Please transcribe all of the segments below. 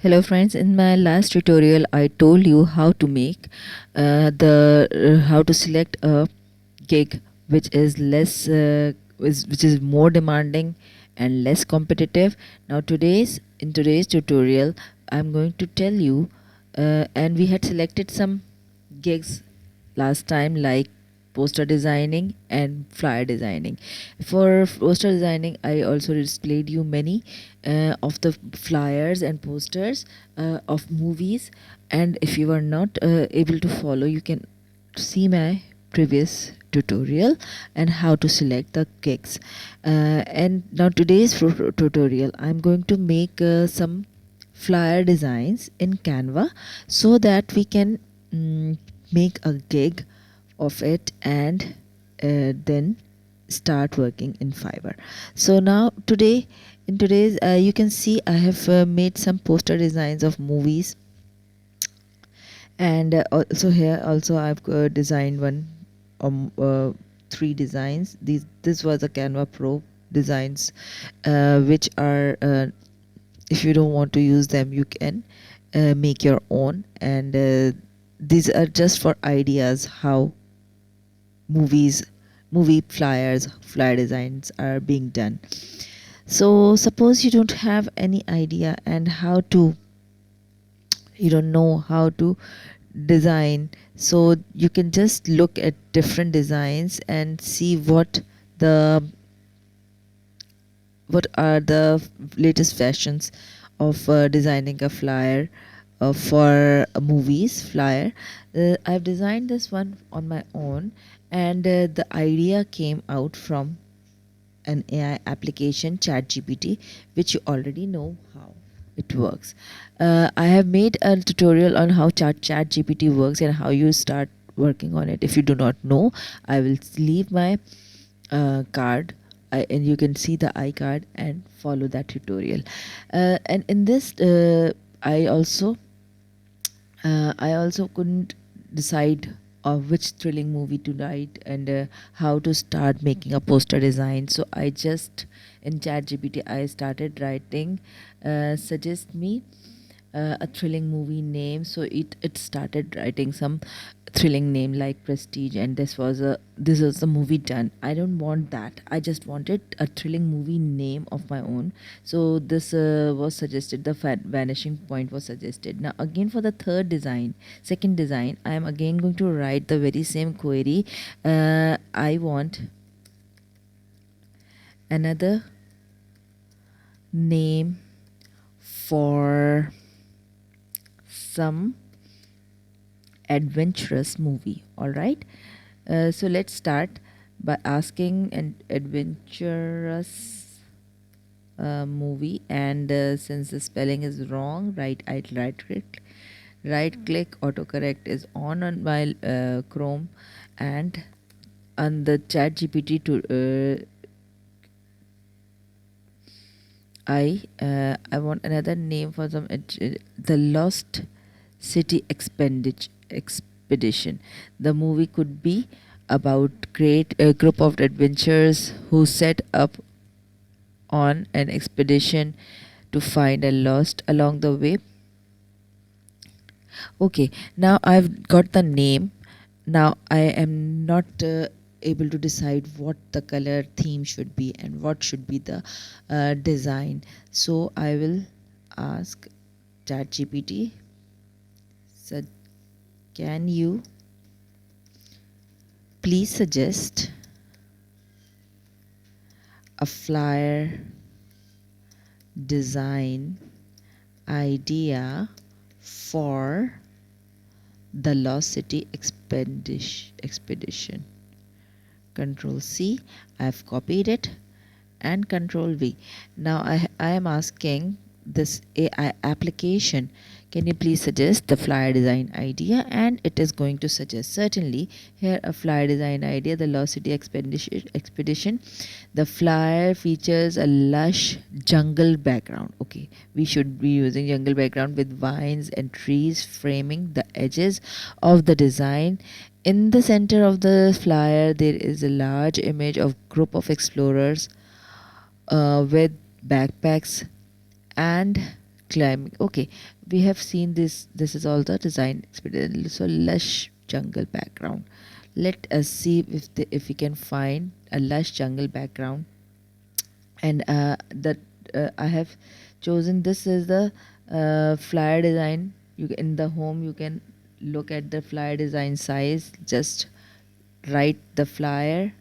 Hello friends, in my last tutorial I told you how to make how to select a gig which is which is more demanding and less competitive. Now in today's tutorial I'm going to tell you, and we had selected some gigs last time, like poster designing and flyer designing. For poster designing I also displayed you many of the flyers and posters of movies, and if you are not able to follow, you can see my previous tutorial and how to select the gigs. And now today's tutorial I'm going to make some flyer designs in Canva so that we can mm, make a gig of it and then start working in Fiverr. So now in today's you can see I have made some poster designs of movies, and also here also I've designed one three designs. This was a Canva Pro designs, which are if you don't want to use them, you can make your own, and these are just for ideas how movies movie flyer designs are being done. So suppose you don't have any idea and you don't know how to design, so you can just look at different designs and see the what are the latest fashions of designing a flyer for a movies flyer. I've designed this one on my own, and the idea came out from an AI application, ChatGPT, which you already know how it works. I have made a tutorial on how ChatGPT works and how you start working on it. If you do not know, I will leave my card, and you can see the iCard and follow that tutorial. And in this, I also couldn't decide which thrilling movie to write and how to start making a poster design. So I just in ChatGPT I started writing, suggest me a thrilling movie name. So it started writing some thrilling name like Prestige, and this was the movie done. I don't want that. I just wanted a thrilling movie name of my own. So this was suggested. The vanishing point was suggested. Now again for the second design, I am again going to write the very same query. I want another name for some adventurous movie. All right. So let's start by asking an adventurous movie, and since the spelling is wrong, right click autocorrect is on my Chrome, and on the chat gpt to I want another name for some the Lost City Expedition. The movie could be about great a group of adventurers who set up on an expedition to find a lost along the way. Okay, now I've got the name. Now I am not able to decide what the color theme should be and what should be the design. So I will ask ChatGPT, so can you please suggest a flyer design idea for the Lost City expedition. Control C, I've copied it, and Control V. Now I am asking this AI application, can you please suggest the flyer design idea, and it is going to suggest certainly here a flyer design idea, the Lost City expedition. The flyer features a lush jungle background. Okay, we should be using jungle background with vines and trees framing the edges of the design. In the center of the flyer there is a large image of group of explorers with backpacks and climbing. Okay, we have seen this. This is all the design experience. So lush jungle background. Let us see if we can find a lush jungle background. And that I have chosen. This is the flyer design. In the home you can look at the flyer design size. Just write the flyer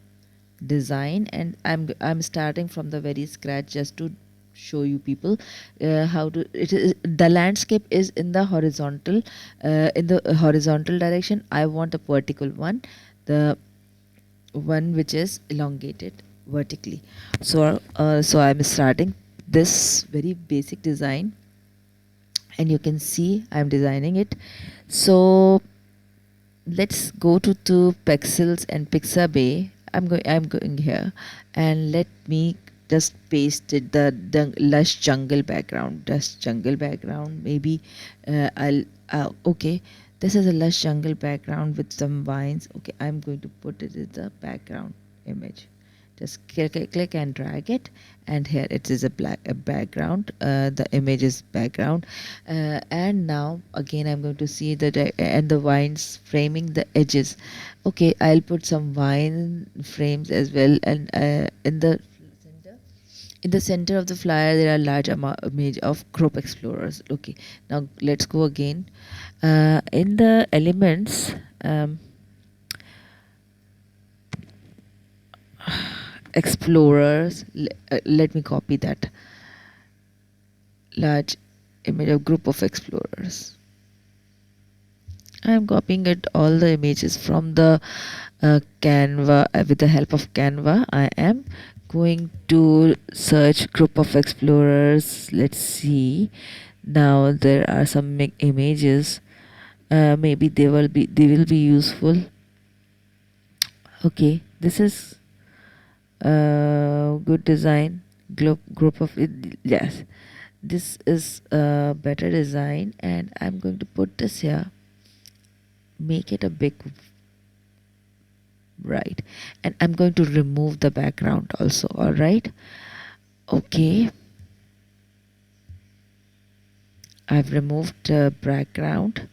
design, and I'm starting from the very scratch just to show you people how to it is. The landscape is in the horizontal direction. I want a vertical one, the one which is elongated vertically. So I'm starting this very basic design, and you can see I'm designing it. So let's go to pixels and Pixabay. I'm going here, and let me just paste it, the lush jungle background. Just jungle background, maybe. I'll Okay, this is a lush jungle background with some vines. Okay, I'm going to put it as the background image. Just click and drag it, and here it is a background. The image is background. And now again I'm going to see and the vines framing the edges. Okay, I'll put some vine frames as well. And in the center of the flyer there are large image of group explorers. Okay, now let's go again. In the elements, explorers, let me copy that large image of group of explorers. I am copying it all the images from the Canva. With the help of Canva, I am going to search group of explorers. Let's see. Now there are some images. Maybe they will be useful. Okay, this is good design. Group of it. Yes, this is a better design, and I'm going to put this here. Make it a big, right, and I'm going to remove the background also. All right, okay, I've removed the background.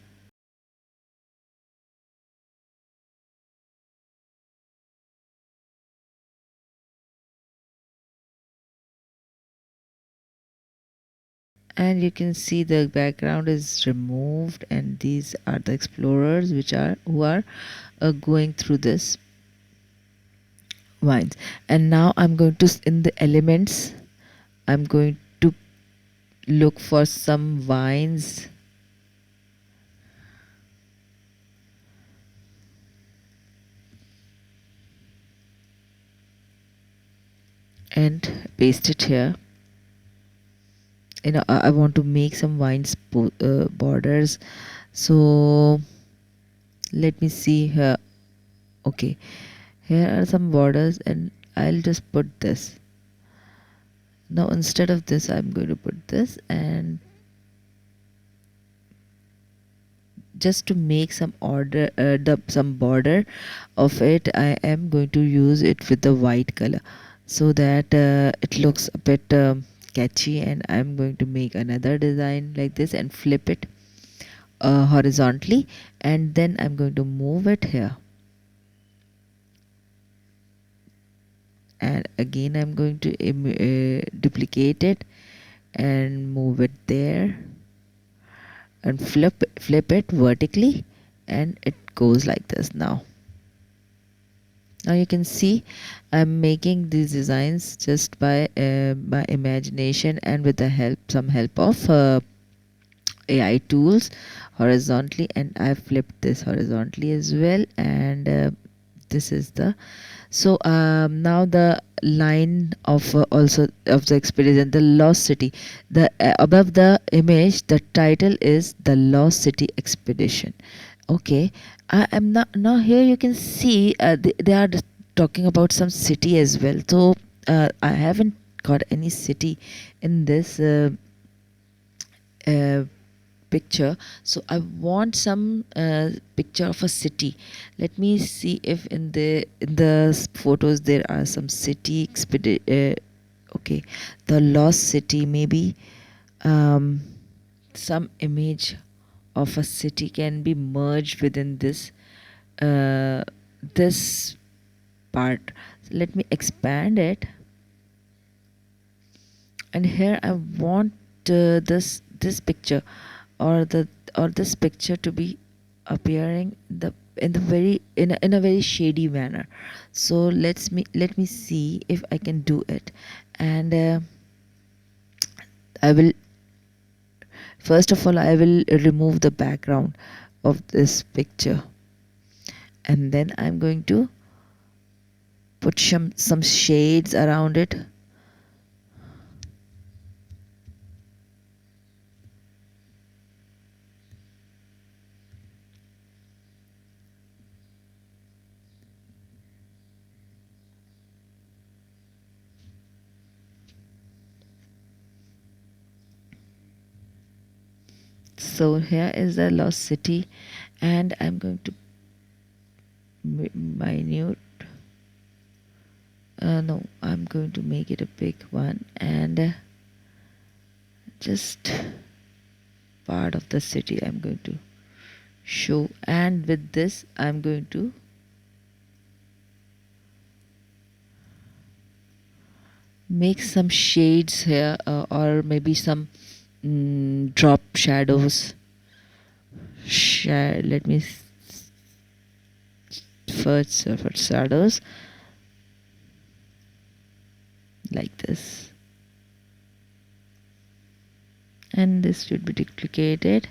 And you can see the background is removed, and these are the explorers who are going through this vines. And now I'm going to in the elements, I'm going to look for some vines, and paste it here. I want to make some vines borders. So let me see here. Okay, here are some borders, and I'll just put this. Now instead of this I'm going to put this, and just to make some some border of it, I am going to use it with the white color, so that it looks a bit catchy. And I'm going to make another design like this and flip it horizontally, and then I'm going to move it here, and again I'm going to duplicate it and move it there, and flip it vertically, and it goes like this. Now you can see I'm making these designs just by my imagination, and with the some help of AI tools horizontally, and I flipped this horizontally as well. And this is the so now the line of also of the expedition, the lost city, the above the image the title is the lost city expedition. Okay, I am not now here. You can see they are talking about some city as well. So I haven't got any city in this uh, picture, so I want some picture of a city. Let me see if in the photos there are some city okay, the lost city maybe. um some image of a city can be merged within uh, this part. So let me expand it, and here I want this picture or this picture to be appearing in the very in a very shady manner. So let me see if I can do it. And I will first of all I will remove the background of this picture, and then I'm going to put some shades around it. So here is the lost city, and I'm going to minute no, I'm going to make it a big one, and just part of the city I'm going to show. And with this I'm going to make some shades here, or maybe some drop shadows. Let me for shadows like this, and this should be duplicated.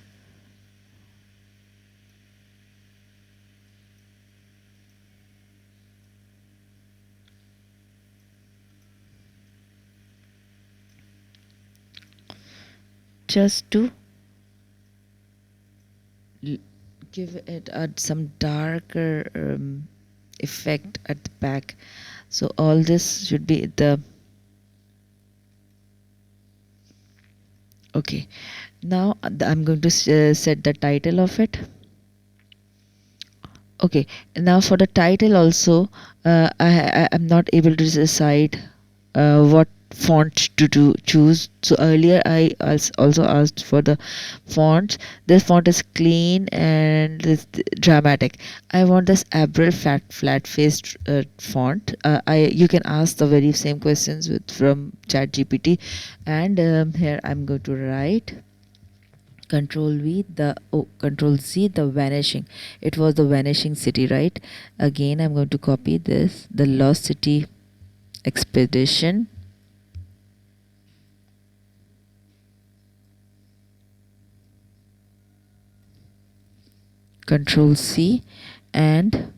Just to give it some darker effect at the back. So all this should be the okay. Now I'm going to set the title of it. Okay, now for the title also, I am not able to decide what font to choose. So earlier I also asked for the fonts. This font is clean and this dramatic. I want this Abril flat faced font. I You can ask the very same questions from ChatGPT, and here I'm going to write Control Z, the vanishing. It was the vanishing city, right? Again I'm going to copy this, the lost city expedition. Control C, and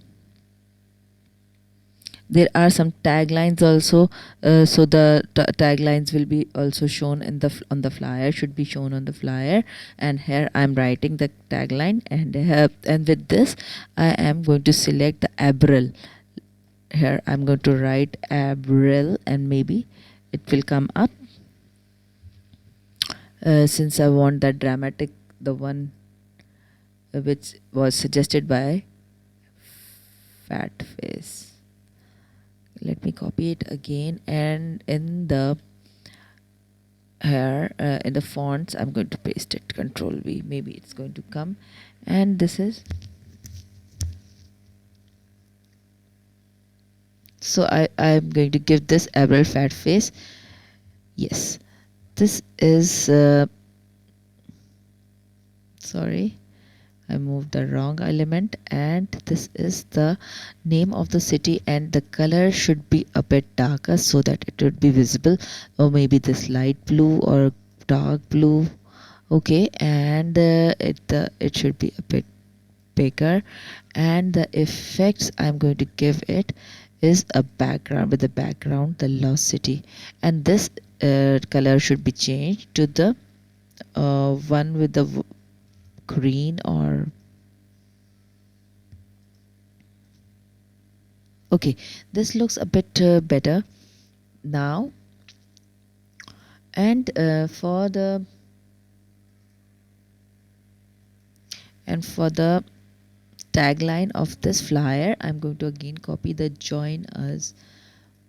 there are some taglines also. So the taglines will be also shown in on the flyer, should be shown on the flyer. And here I'm writing the tagline, and with this I am going to select the Abril. Here I'm going to write Abril, and maybe it will come up. Since I want that dramatic, the one which was suggested by Fat Face. Let me copy it again, and in the here in the fonts I'm going to paste it. Control V, maybe it's going to come. And this is, so I'm going to give this Abril Fat Face. Yes, this is sorry, I moved the wrong element, and this is the name of the city, and the color should be a bit darker so that it would be visible, or maybe this light blue or dark blue. Okay, and it should be a bit bigger, and the effects I'm going to give it is a background, with the background the lost city, and this color should be changed to the one with the green, or okay, this looks a bit better now. And for the tagline of this flyer, I'm going to again copy the join us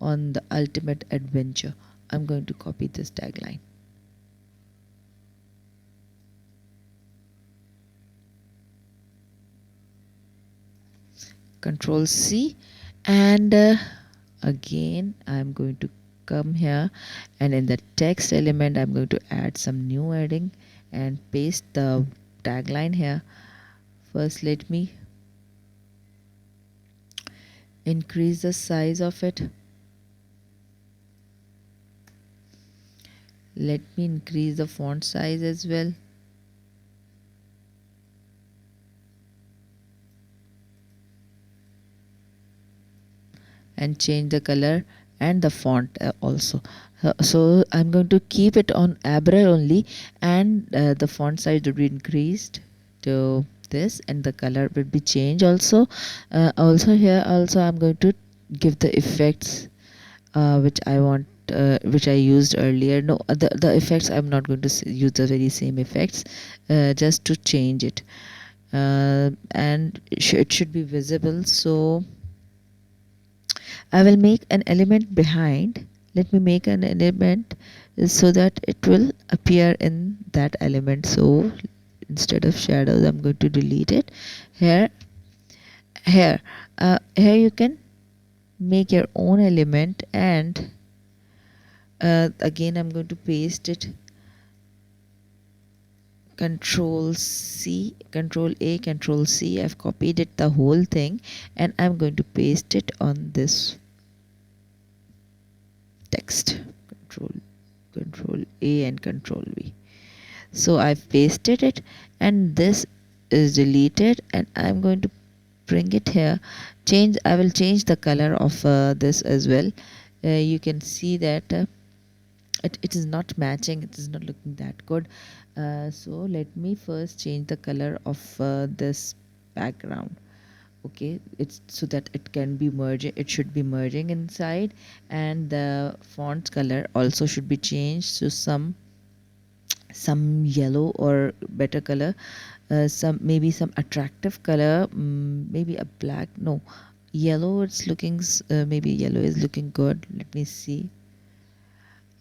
on the ultimate adventure. I'm going to copy this tagline. Control C, and again I'm going to come here, and in the text element I'm going to add some new heading and paste the tagline here. First, let me increase the size of it. Let me increase the font size as well. And change the color and the font also. So I'm going to keep it on Abra only, and the font size will be increased to this, and the color will be changed also. Also here also I'm going to give the effects which I want, which I used earlier. No, the effects I'm not going to use the very same effects, just to change it, and it should be visible. So I will make an element behind. Let me make an element so that it will appear in that element. So instead of shadows, I'm going to delete it. Here, here, here you can make your own element, and again I'm going to paste it. Control C, Control A, Control C. I've copied it the whole thing, and I'm going to paste it on this text. Control A and Control V. So I've pasted it, and this is deleted, and I'm going to bring it here. I will change the color of this as well. You can see that it is not matching, it is not looking that good. So let me first change the color of this background. Okay, it's so that it can be merging, it should be merging inside, and the font color also should be changed to some yellow or better color, maybe some attractive color, maybe a black, no, yellow. It's looking maybe yellow is looking good. Let me see.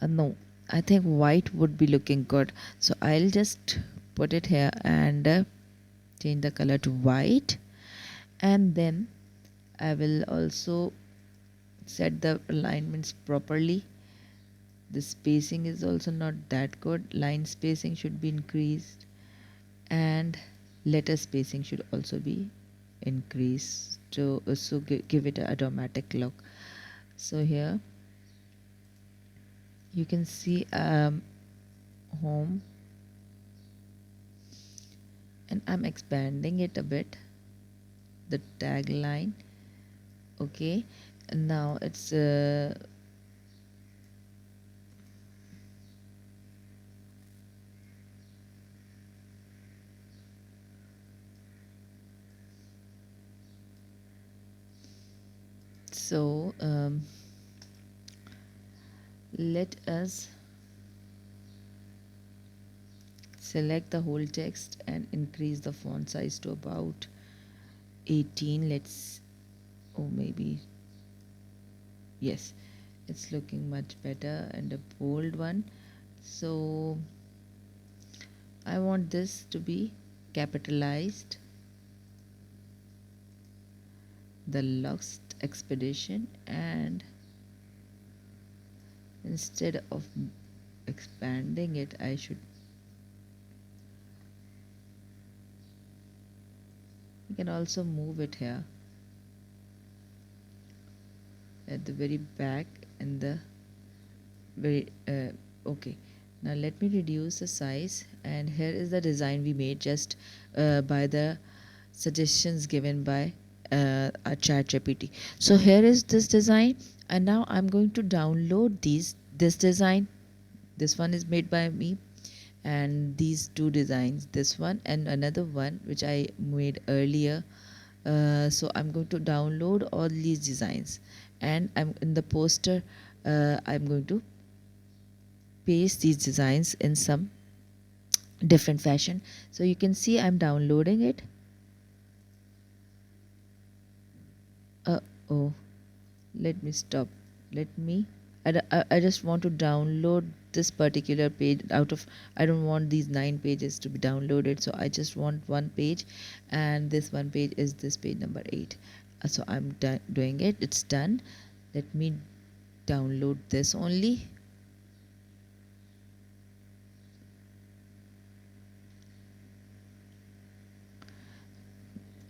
No, I think white would be looking good, so I'll just put it here and change the color to white. And then I will also set the alignments properly. The spacing is also not that good. Line spacing should be increased, and letter spacing should also be increased to give it a dramatic look. So here you can see home, and I'm expanding it a bit, the tagline. Okay, and now it's so let us select the whole text and increase the font size to about 18. Let's, oh, maybe, yes, it's looking much better, and a bold one. So I want this to be capitalized, the Lost Expedition, and instead of expanding it, I should, you can also move it here at the very back and the very okay. Now let me reduce the size, and here is the design we made just by the suggestions given by a ChatGPT. So here is this design, and now I'm going to download this design. This one is made by me, and these two designs, this one and another one which I made earlier. So I'm going to download all these designs, and I'm in the poster. I'm going to paste these designs in some different fashion. So you can see I'm downloading it. Oh, let me stop. Let me, I just want to download this particular page out of, I don't want these 9 pages to be downloaded, so I just want one page, and this one page is this page number 8. So I'm doing it. It's done. Let me download this only.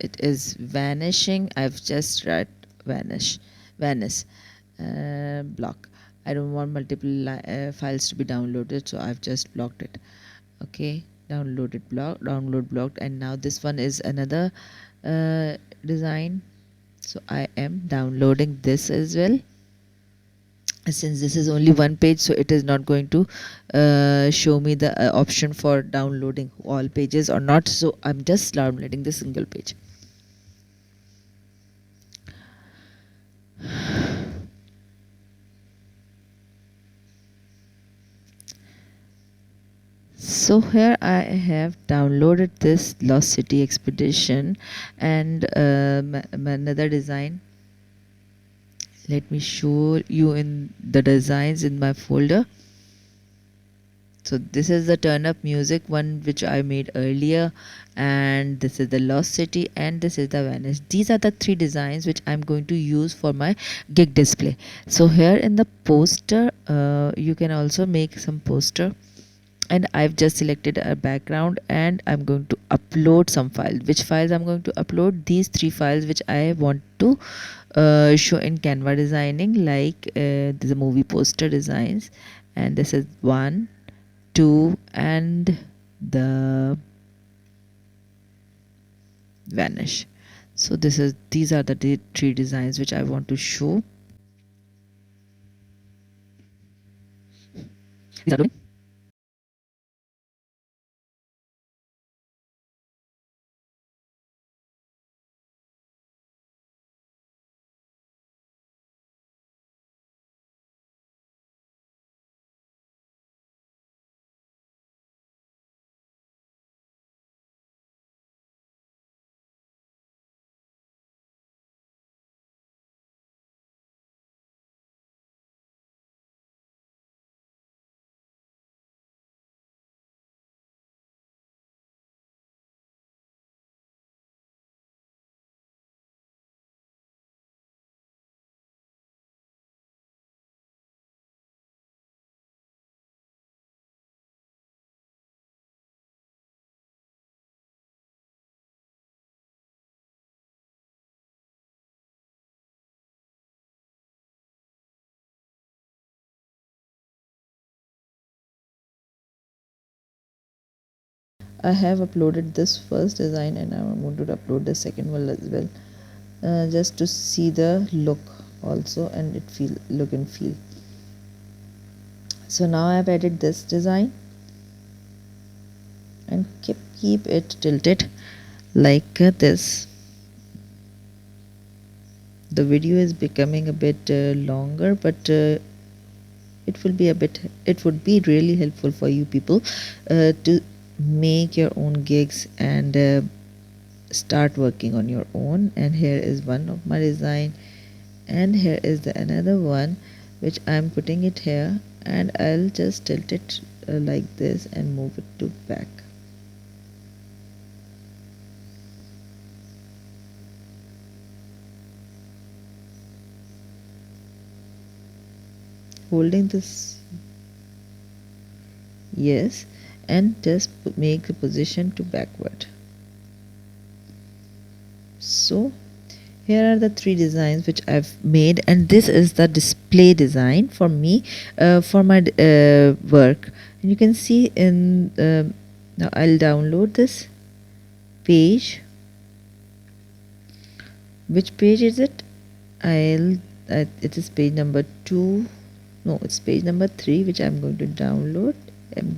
It is vanishing. I've just read vanish block. I don't want multiple files to be downloaded, so I've just blocked it. Okay, download blocked. And now this one is another design, so I am downloading this as well. Since this is only one page, so it is not going to show me the option for downloading all pages or not, so I'm just downloading the single page. So here I have downloaded this Lost City Expedition and another design. Let me show you in the designs in my folder. So this is the turn up music one which I made earlier, and this is the Lost City, and this is the Vanish. These are the three designs which I'm going to use for my gig display. So here in the poster, you can also make some poster, and I've just selected a background and I'm going to upload some files. Which files I'm going to upload? These three files which I want to show in Canva designing, like the movie poster designs, and this is 1, 2 and the vanish. So these are the three designs which I want to show. These are doing. I have uploaded this first design and now I'm going to upload the second one as well, just to see the look also and it look and feel. So now I've added this design and keep it tilted like this. The video is becoming a bit longer, but it would be really helpful for you people to make your own gigs and start working on your own. And here is one of my design, and here is the another one which I'm putting it here, and I'll just tilt it like this and move it to back. Holding this, yes, and just make the position to backward. So here are the three designs which I've made, and this is the display design for me, for my work. And you can see in now I'll download this page. Which page is it? It is page number 2. No, it's page number 3 which I'm going to download. I'm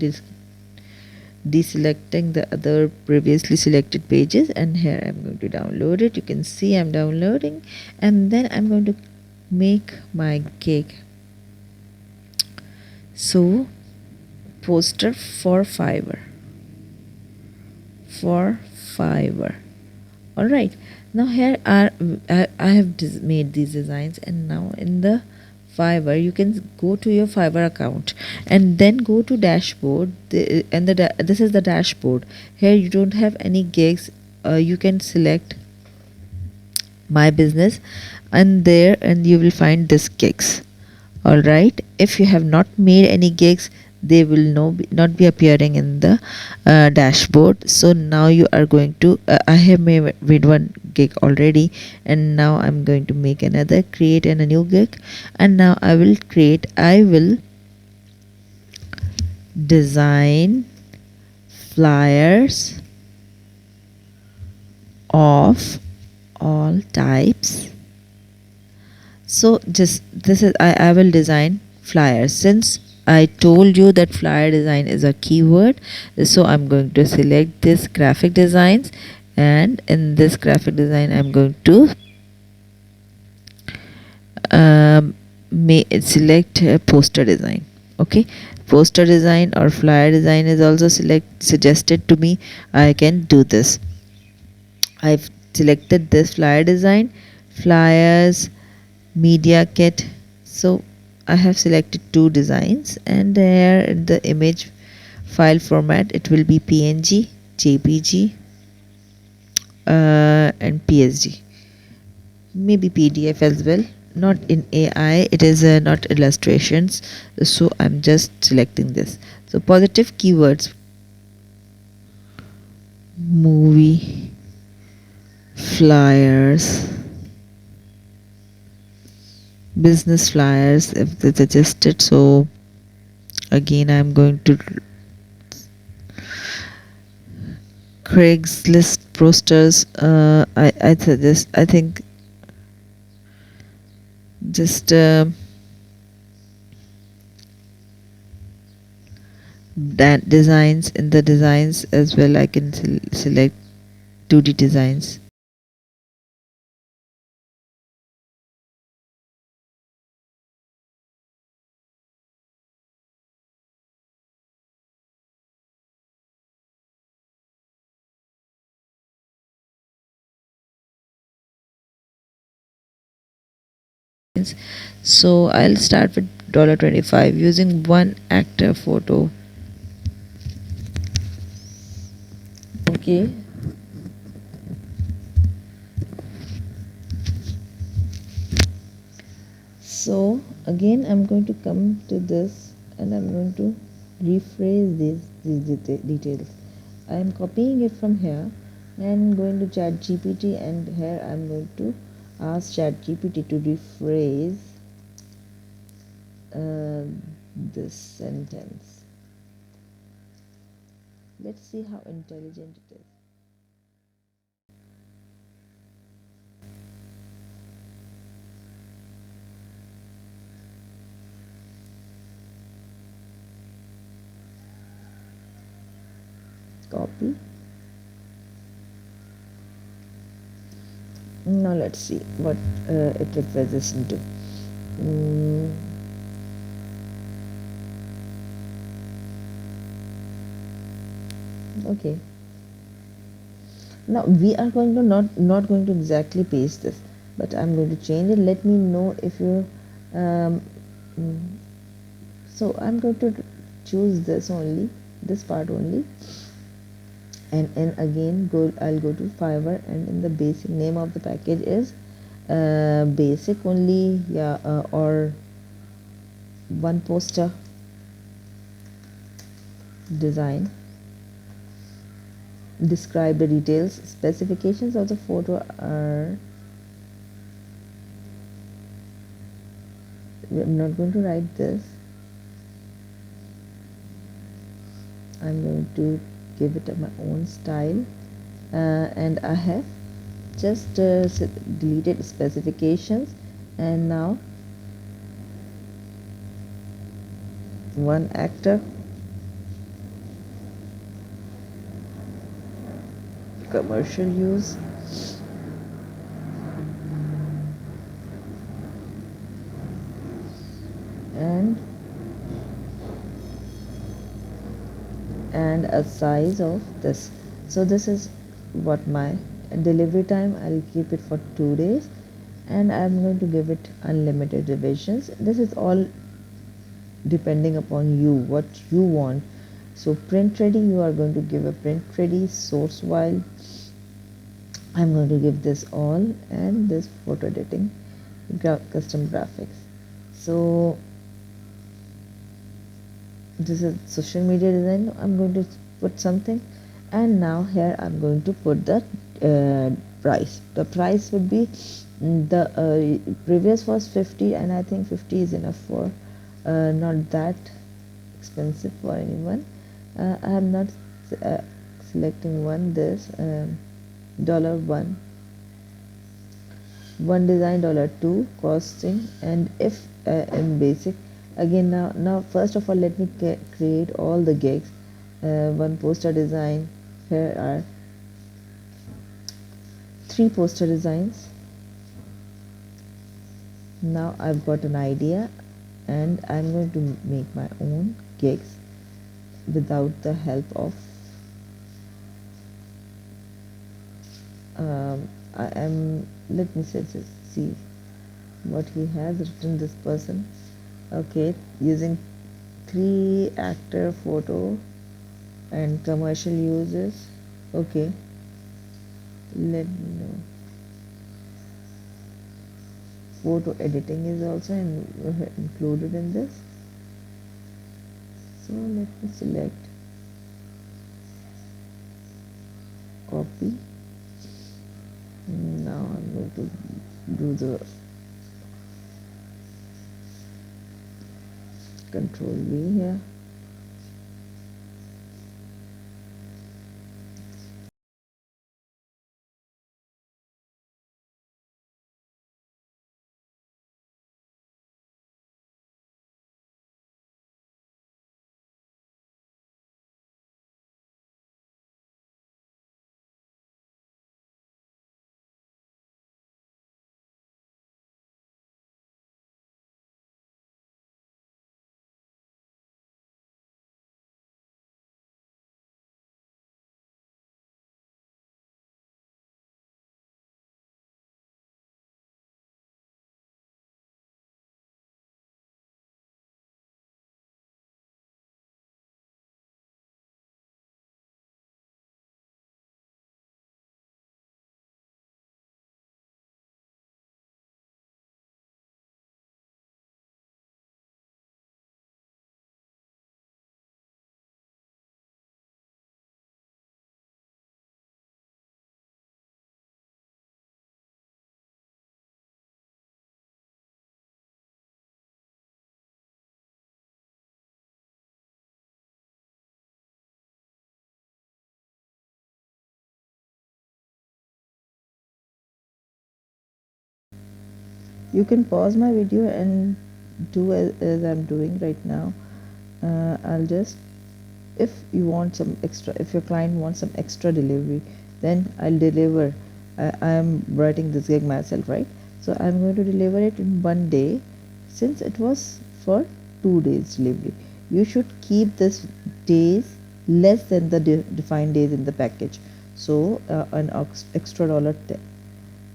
deselecting the other previously selected pages, and here I'm going to download it. You can see I'm downloading, and then I'm going to make my gig. So poster for Fiverr, all right. Now here are I have made these designs, and now in the Fiverr you can go to your Fiverr account and then go to dashboard, this is the dashboard. Here you don't have any gigs, you can select my business, and you will find this gigs. All right, if you have not made any gigs, they will not be appearing in the dashboard. So now you are going to I have made one gig already, and now I'm going to make another, create a new gig. And now I will design flyers of all types. So just this is I will design flyers. Since I told you that flyer design is a keyword, so I'm going to select this graphic designs, and in this graphic design I'm going to select poster design. Okay, poster design or flyer design is also suggested to me. I can do this. I've selected this flyer design, flyers, media kit. So I have selected two designs, and there in the image file format it will be PNG, JPG, and PSD, maybe PDF as well. Not in AI, it is not illustrations. So I'm just selecting this. So positive keywords: movie, flyers, business flyers if they suggested. So again I'm going to Craigslist posters. I suggest, I think, just that designs, in the designs as well I can select 2D designs. So I'll start with $25 using one actor photo. Okay, so again I'm going to come to this, and I'm going to rephrase these details. I'm copying it from here and going to ChatGPT, and here I'm going to ask ChatGPT to rephrase this sentence. Let's see how intelligent it is. Copy. Now let's see what it represents into. Okay, now we are going to not going to exactly paste this, but I'm going to change it. Let me know if you so I'm going to choose this part only, and again I'll go to Fiverr, and in the basic name of the package is basic only, yeah, or one poster design. Describe the details. Specifications of the photo are, I'm not going to write this. I'm going to give it my own style, and I have just deleted specifications, and now one actor, commercial use, and a size of this. So this is what my delivery time. I'll keep it for 2 days, and I'm going to give it unlimited revisions. This is all depending upon you, what you want. So print ready, you are going to give a print ready source file, I'm going to give this all and this photo editing, custom graphics. So this is social media design. I'm going to put something, and now here I'm going to put the price. The price would be the previous was 50, and I think 50 is enough for not that expensive for anyone. I am not uh, selecting one this dollar one design $2 costing, and if in basic again. Now first of all, let me create all the gigs. One poster design. Here are 3 poster designs. Now I've got an idea, and I'm going to make my own gigs without the help of I am let me see what he has written, this person. Okay, using 3 actor photo and commercial uses. Okay, let me know. Photo editing is also included in this. So let me select copy. Now I'm going to do the control V here. You can pause my video and do as I'm doing right now. I'll just, if you want some extra, if your client wants some extra delivery, then I'll deliver. I'm writing this gig myself, right? So I'm going to deliver it in one day, since it was for 2 days delivery. You should keep this days less than the defined days in the package. So an extra dollar.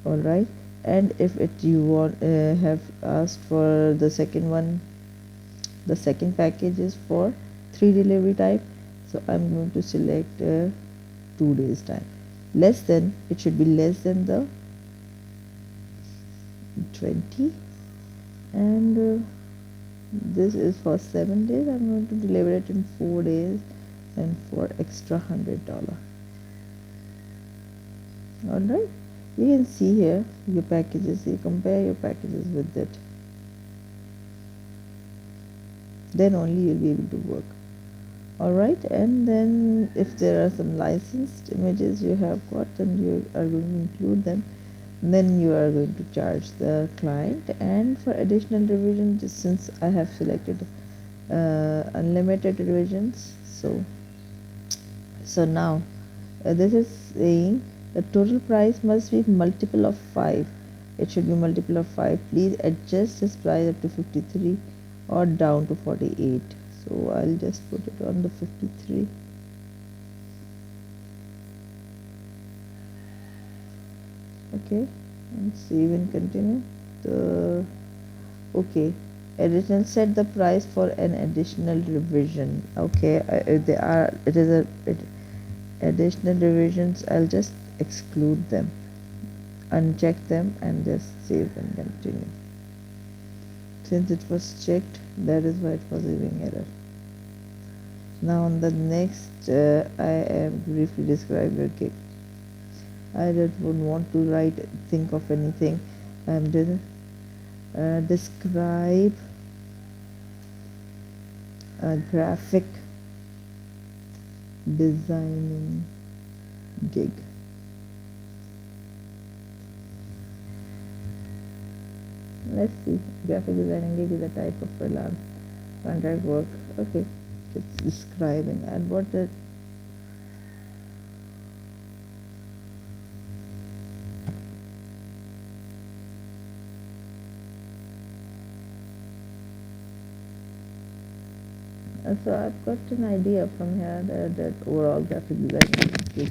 All right, and if it you want have asked for the second one, the second package is for 3 delivery type. So I'm going to select 2 days time. Less than, it should be less than the 20, and this is for 7 days. I'm going to deliver it in 4 days and for extra $100. All right, you can see here your packages, you compare your packages with it, then only you'll be able to work. All right, and then if there are some licensed images you have got, then you are going to include them. Then you are going to charge the client, and for additional revision, just since I have selected unlimited revisions, so now this is saying the total price must be multiple of 5. It should be multiple of 5. Please adjust this price up to 53 or down to 48. So I'll just put it on the 53. Okay, and save and continue. The okay, additional, set the price for an additional revision. Okay, they are, it is a additional revisions, I'll just exclude them. uncheck them and just save and continue. Since it was checked, that is why it was giving error. Now on the next, I am briefly describe your gig. I just would want to think of anything. I'm just describe a graphic designing gig. Let's see. Graphic designing gig is a type of freelance contract work. Okay, it's describing and what the so I've got an idea from here that overall graphic design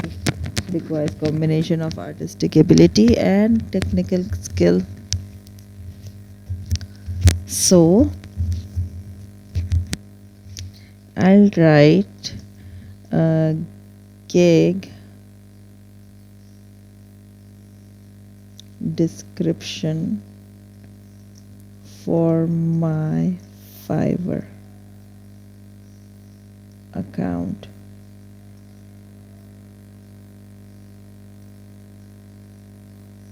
requires combination of artistic ability and technical skill. So I'll write a gig description for my Fiverr account.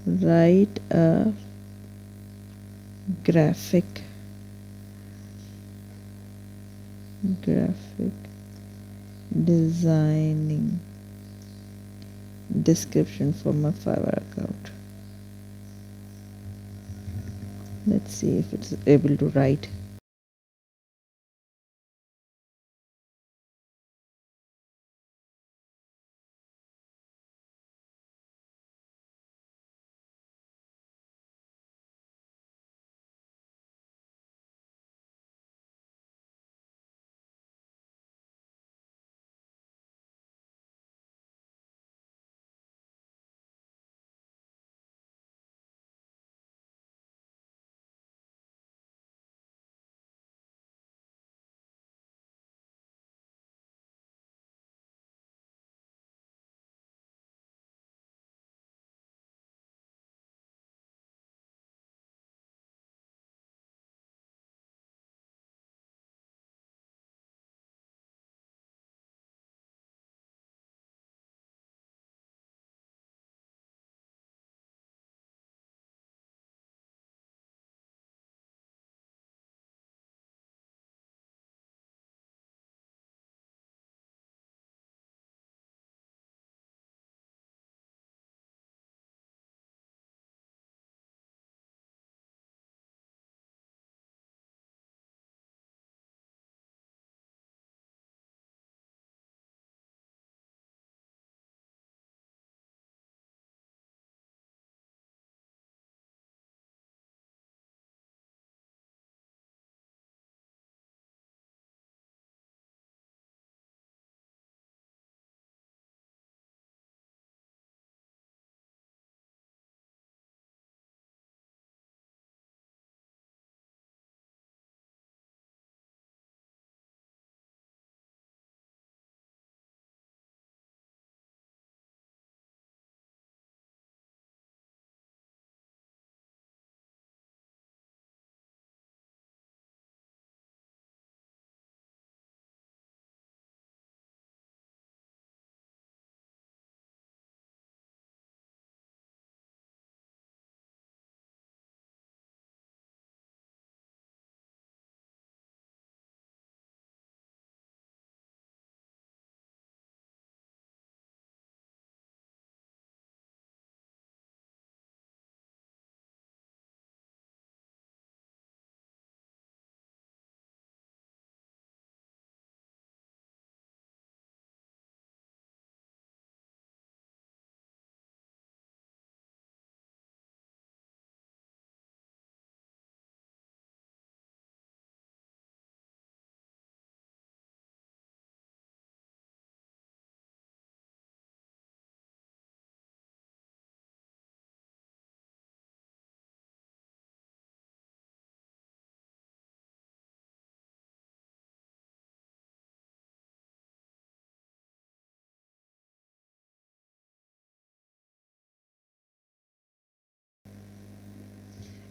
Write a graphic designing description for my Fiverr account. Let's see if it's able to write.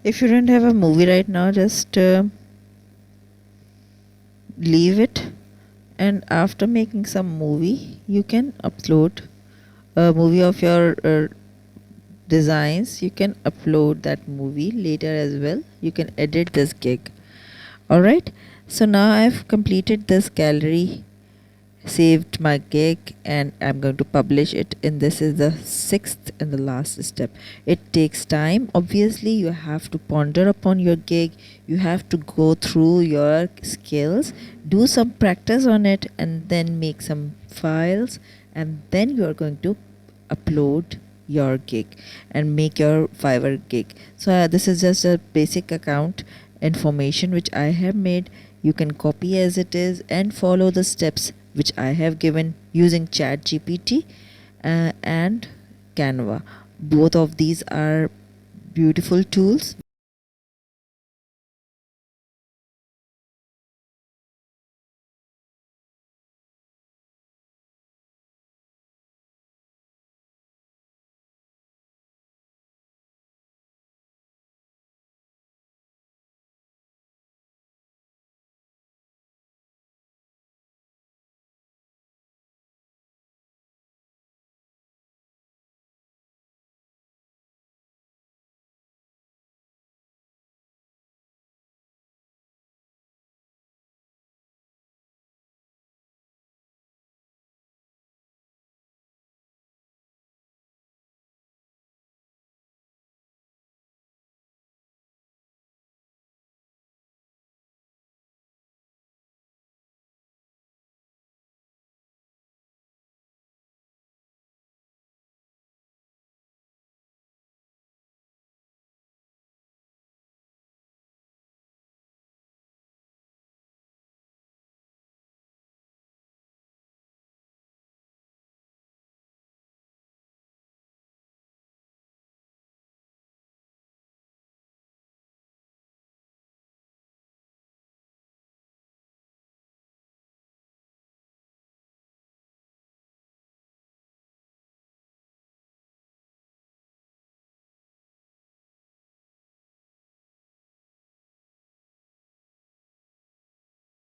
If you don't have a movie right now, just leave it, and after making some movie you can upload a movie of your designs. You can upload that movie later as well. You can edit this gig. All right, so now I've completed this gallery, saved my gig, and I'm going to publish it, and this is the sixth and the last step. It takes time. Obviously you have to ponder upon your gig, you have to go through your skills, do some practice on it, and then make some files, and then you are going to upload your gig and make your Fiverr gig. So this is just a basic account information which I have made. You can copy as it is and follow the steps which I have given using ChatGPT and Canva. Both of these are beautiful tools